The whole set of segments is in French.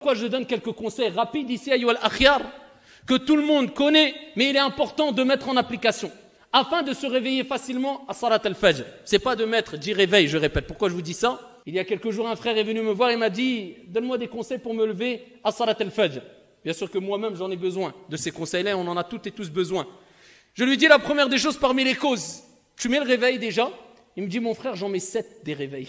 pourquoi je donne quelques conseils rapides ici à Yoel Akhyar, que tout le monde connaît, mais il est important de mettre en application, afin de se réveiller facilement à Salat al-Fajr. C'est pas de mettre 10 réveils, je répète. Pourquoi je vous dis ça? Il y a quelques jours, un frère est venu me voir et m'a dit, donne-moi des conseils pour me lever à Salat al-Fajr. Bien sûr que moi-même, j'en ai besoin de ces conseils-là, on en a toutes et tous besoin. Je lui dis la première des choses parmi les causes. Tu mets le réveil déjà? Il me dit, mon frère, j'en mets 7 des réveils.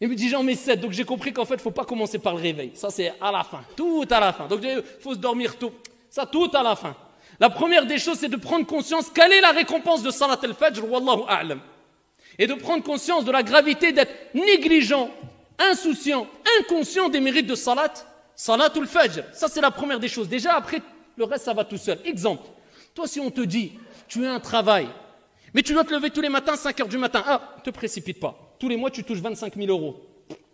Il me dit, j'en mets 7. Donc j'ai compris qu'en fait, il ne faut pas commencer par le réveil. Ça, c'est à la fin, tout à la fin. Donc il faut se dormir tôt. Ça, tout à la fin. La première des choses, c'est de prendre conscience quelle est la récompense de Salat al-Fajr, wallahu a'lam. Et de prendre conscience de la gravité d'être négligent, insouciant, inconscient des mérites de Salat al-Fajr. Ça, c'est la première des choses. Déjà, après, le reste, ça va tout seul. Exemple, toi, si on te dit, tu as un travail, mais tu dois te lever tous les matins, 5 heures du matin. Ah, ne te précipite pas. Tous les mois, tu touches 25 000 €.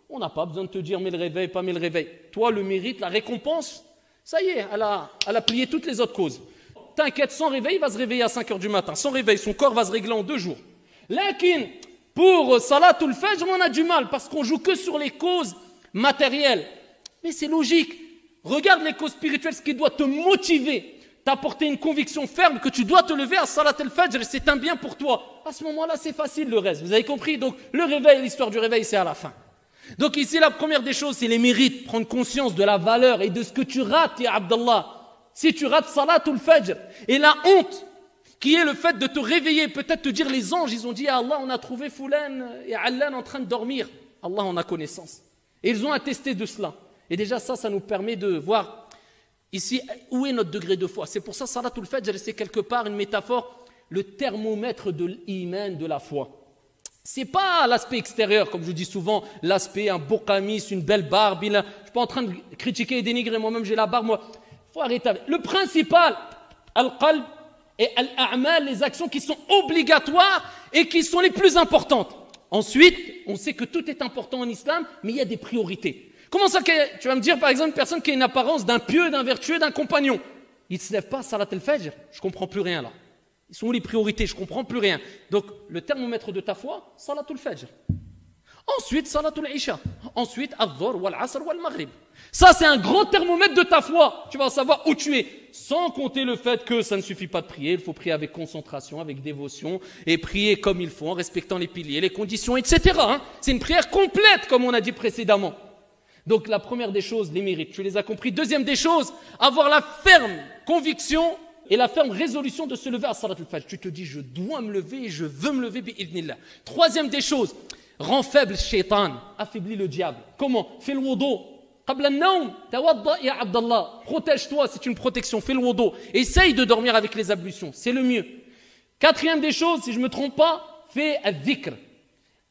On n'a pas besoin de te dire, mets le réveil, pas mets le réveil. Toi, le mérite, la récompense, ça y est, elle a plié toutes les autres causes. T'inquiète, sans réveil, il va se réveiller à 5 heures du matin. Sans réveil, son corps va se régler en 2 jours. Lakin, pour Salatul Fajr, on a du mal parce qu'on joue que sur les causes matérielles. Mais c'est logique. Regarde les causes spirituelles, ce qui doit te motiver, t'apporter une conviction ferme que tu dois te lever à Salat al-Fajr, c'est un bien pour toi. À ce moment-là, c'est facile le reste. Vous avez compris? Donc, le réveil, l'histoire du réveil, c'est à la fin. Donc ici, la première des choses, c'est les mérites. Prendre conscience de la valeur et de ce que tu rates, ya Abdallah. Si tu rates Salatul Fajr, et la honte, qui est le fait de te réveiller, peut-être te dire les anges, ils ont dit à Allah, on a trouvé Foulan et Allan en train de dormir. Allah en a connaissance. Et ils ont attesté de cela. Et déjà ça nous permet de voir ici où est notre degré de foi. C'est pour ça Salatul Fajr, c'est quelque part une métaphore, le thermomètre de l'iman, de la foi. C'est pas l'aspect extérieur, comme je dis souvent, l'aspect, un beau camis, une belle barbe. Je suis pas en train de critiquer et dénigrer, moi-même j'ai la barbe, moi. Faut arrêter. Le principal, al-qalb et al-a'mal, les actions qui sont obligatoires et qui sont les plus importantes. Ensuite, on sait que tout est important en islam, mais il y a des priorités. Comment ça, tu vas me dire par exemple une personne qui a une apparence d'un pieux, d'un vertueux, d'un compagnon, il ne se lève pas Salat al-Fajr, je comprends plus rien là. Ils sont où les priorités? Je comprends plus rien. Donc le thermomètre de ta foi, Salatul Fajr. Ensuite, Salatul Isha. Ensuite, Al-Dhuhr, Wal-Asr, Wal-Maghrib. Ça, c'est un grand thermomètre de ta foi. Tu vas savoir où tu es. Sans compter le fait que ça ne suffit pas de prier. Il faut prier avec concentration, avec dévotion. Et prier comme il faut, en respectant les piliers, les conditions, etc. C'est une prière complète, comme on a dit précédemment. Donc, la première des choses, les mérites. Tu les as compris. Deuxième des choses, avoir la ferme conviction et la ferme résolution de se lever à Salatul Fajr. Tu te dis, je dois me lever et je veux me lever, bi'idhnillah. Troisième des choses, rend faible le shaitan, affaiblit le diable. Comment? Fais le wudu. Qabla an-nawm, tawadda ya Abdallah. Protège-toi, c'est une protection. Fais le wudu. Essaye de dormir avec les ablutions, c'est le mieux. Quatrième des choses, si je ne me trompe pas, fais al-dhikr.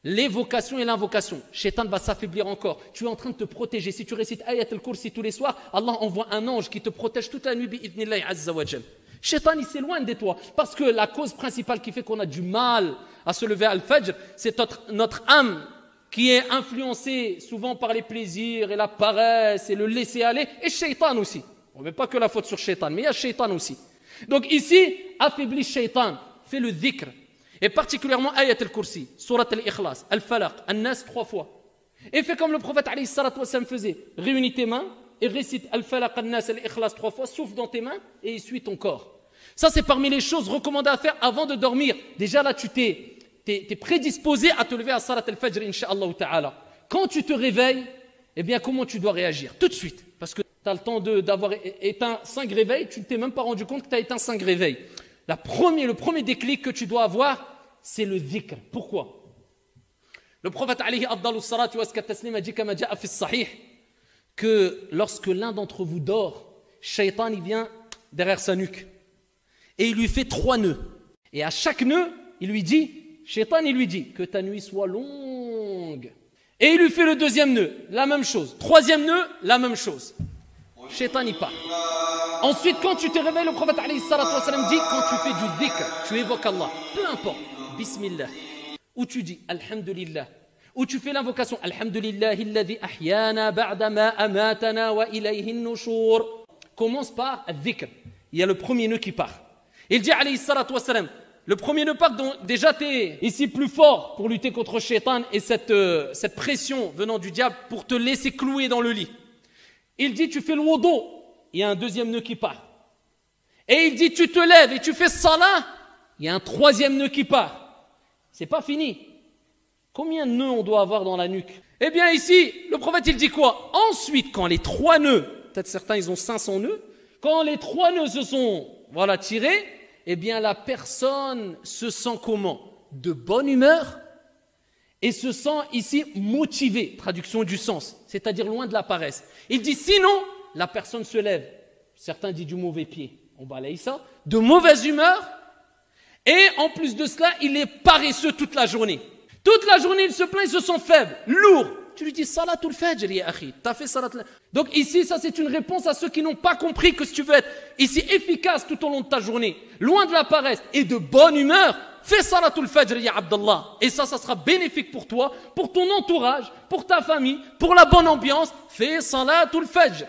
L'évocation et l'invocation. Shaitan va s'affaiblir encore. Tu es en train de te protéger. Si tu récites Ayat al-Kursi tous les soirs, Allah envoie un ange qui te protège toute la nuit, bi'idhnillahi azza wa jal. Shaitan, il s'éloigne de toi. Parce que la cause principale qui fait qu'on a du mal à se lever à al-Fajr, c'est notre âme qui est influencée souvent par les plaisirs et la paresse et le laisser-aller. Et Shaitan aussi. On ne met pas que la faute sur Shaitan, mais il y a Shaitan aussi. Donc ici, affaiblis Shaitan. Fais le dhikr. Et particulièrement Ayat al-Kursi, Surat al-Ikhlas, al-Falaq, al-Nas 3 fois. Et fais comme le prophète alayhi salatu wassalam faisait. Réunis tes mains et récite al-Falaq, al-Nas, al-Ikhlas 3 fois, souffle dans tes mains et essuie ton corps. Ça, c'est parmi les choses recommandées à faire avant de dormir. Déjà là, tu t'es prédisposé à te lever à Salat al-Fajr, incha'Allah ta'ala. Quand tu te réveilles, eh bien, comment tu dois réagir? Tout de suite. Parce que tu as le temps d'avoir éteint 5 réveils, tu ne t'es même pas rendu compte que tu as éteint 5 réveils. Le premier déclic que tu dois avoir, c'est le dhikr. Pourquoi? Le prophète alayhi afdalu salatu wa taslim a dit kama ja'a fi sahih que lorsque l'un d'entre vous dort, Shaitan il vient derrière sa nuque et il lui fait 3 nœuds. Et à chaque nœud, il lui dit, Shaitan il lui dit que ta nuit soit longue. Et il lui fait le deuxième nœud, la même chose. Troisième nœud, la même chose. Shaitan y part. Ensuite, quand tu te réveilles, le prophète alayhi salatu wa sallam dit, quand tu fais du dhikr, tu évoques Allah, peu importe, bismillah, ou tu dis alhamdulillah, ou tu fais l'invocation alhamdulillahi alladhi ahyana ba'da ma amatana wa ilayhi an-nushur. Commence par al-dhikr. Il y a le premier nœud qui part. Il dit alayhi salatu wa sallam, le premier nœud part, donc déjà tu es ici plus fort pour lutter contre Shaitan et cette pression venant du diable pour te laisser clouer dans le lit. Il dit tu fais le wudu, il y a un deuxième nœud qui part. Et il dit tu te lèves et tu fais salat, il y a un troisième nœud qui part. C'est pas fini. Combien de nœuds on doit avoir dans la nuque? Eh bien ici, le prophète il dit quoi? Ensuite, quand les 3 nœuds, peut-être certains ils ont 500 nœuds, quand les 3 nœuds se sont tirés, eh bien la personne se sent comment? De bonne humeur et se sent ici motivée, traduction du sens, c'est-à-dire loin de la paresse. Il dit sinon, la personne se lève, certains disent du mauvais pied, on balaye ça, de mauvaise humeur, et en plus de cela, il est paresseux toute la journée. Toute la journée, il se plaint, il se sent faible, lourd. Tu lui dis salatul fajr, ya akhi, t'as fait salatul. Donc ici, ça c'est une réponse à ceux qui n'ont pas compris que si tu veux être ici efficace tout au long de ta journée, loin de la paresse et de bonne humeur, fais salatul fajr, ya Abdallah. Et ça sera bénéfique pour toi, pour ton entourage, pour ta famille, pour la bonne ambiance. Fais salatul fajr.